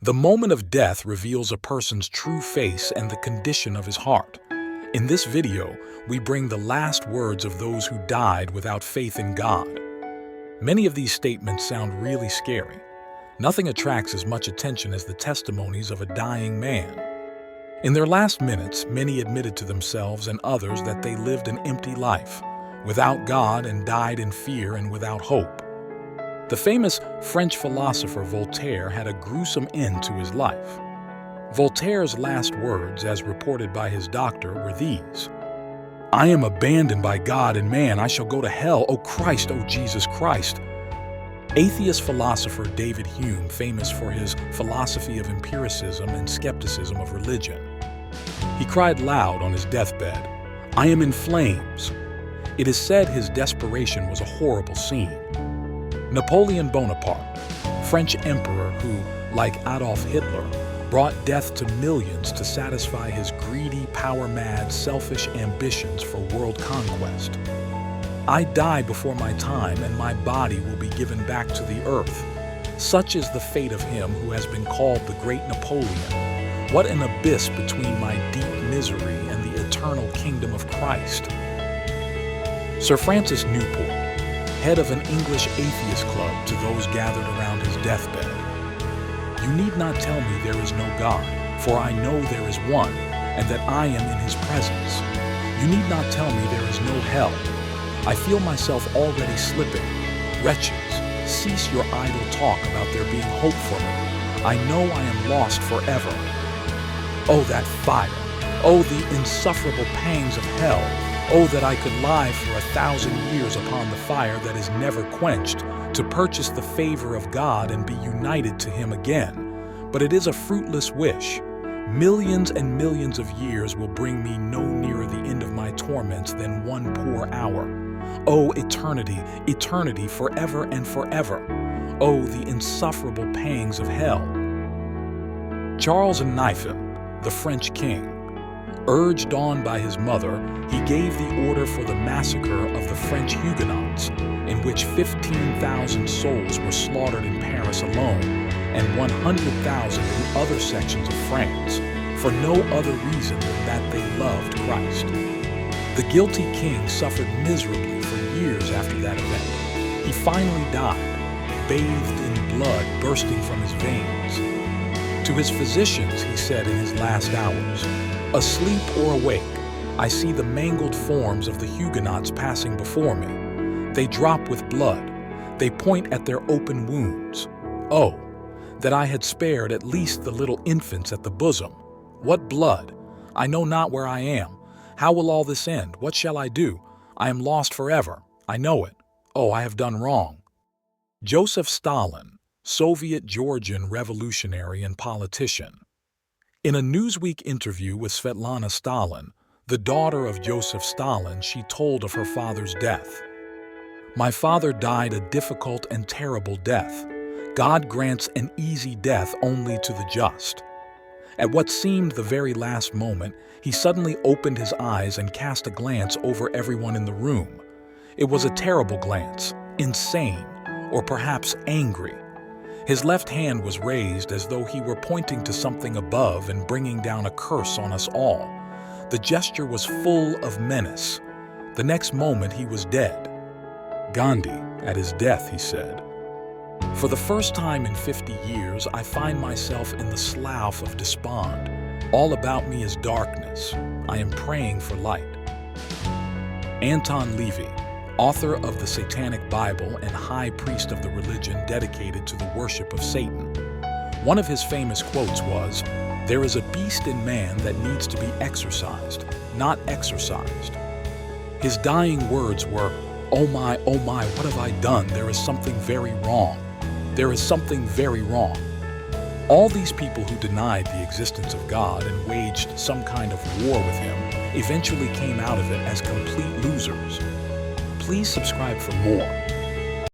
The moment of death reveals a person's true face and the condition of his heart. In this video, we bring the last words of those who died without faith in God. Many of these statements sound really scary. Nothing attracts as much attention as the testimonies of a dying man. In their last minutes, many admitted to themselves and others that they lived an empty life, without God, and died in fear and without hope. The famous French philosopher Voltaire had a gruesome end to his life. Voltaire's last words, as reported by his doctor, were these: "I am abandoned by God and man. I shall go to hell. O Christ, O Jesus Christ." Atheist philosopher David Hume, famous for his philosophy of empiricism and skepticism of religion. He cried loud on his deathbed, "I am in flames." It is said his desperation was a horrible scene. Napoleon Bonaparte, French emperor who, like Adolf Hitler, brought death to millions to satisfy his greedy, power-mad, selfish ambitions for world conquest. "I die before my time, and my body will be given back to the earth." Such is the fate of him who has been called the Great Napoleon. What an abyss between my deep misery and the eternal kingdom of Christ. Sir Francis Newport, head of an English atheist club, to those gathered around his deathbed: "You need not tell me there is no God, for I know there is one, and that I am in his presence. You need not tell me there is no hell. I feel myself already slipping. Wretches, cease your idle talk about there being hope for me. I know I am lost forever. Oh, that fire! Oh, the insufferable pangs of hell! Oh, that I could lie for 1,000 years upon the fire that is never quenched, to purchase the favor of God and be united to him again. But it is a fruitless wish. Millions and millions of years will bring me no nearer the end of my torments than one poor hour. Oh, eternity, eternity, forever and forever. Oh, the insufferable pangs of hell." Charles Kniffen, the French king, urged on by his mother, he gave the order for the massacre of the French Huguenots, in which 15,000 souls were slaughtered in Paris alone, and 100,000 in other sections of France, for no other reason than that they loved Christ. The guilty king suffered miserably for years after that event. He finally died, bathed in blood bursting from his veins. To his physicians, he said in his last hours, "Asleep or awake, I see the mangled forms of the Huguenots passing before me. They drop with blood. They point at their open wounds. Oh, that I had spared at least the little infants at the bosom! What blood! I know not where I am. How will all this end? What shall I do? I am lost forever. I know it. Oh, I have done wrong." Joseph Stalin, Soviet Georgian revolutionary and politician. In a Newsweek interview with Svetlana Stalin, the daughter of Joseph Stalin, she told of her father's death. "My father died a difficult and terrible death. God grants an easy death only to the just." At what seemed the very last moment, he suddenly opened his eyes and cast a glance over everyone in the room. It was a terrible glance, insane, or perhaps angry. His left hand was raised as though he were pointing to something above and bringing down a curse on us all. The gesture was full of menace. The next moment he was dead. "Gandhi, at his death," he said, "For the first time in 50 years, I find myself in the slough of despond. All about me is darkness. I am praying for light." Anton Levy, author of the Satanic Bible and high priest of the religion dedicated to the worship of Satan. One of his famous quotes was, "There is a beast in man that needs to be exorcised, not exorcised." His dying words were, oh my, what have I done? There is something very wrong. There is something very wrong." All these people who denied the existence of God and waged some kind of war with him eventually came out of it as complete losers. Please subscribe for more.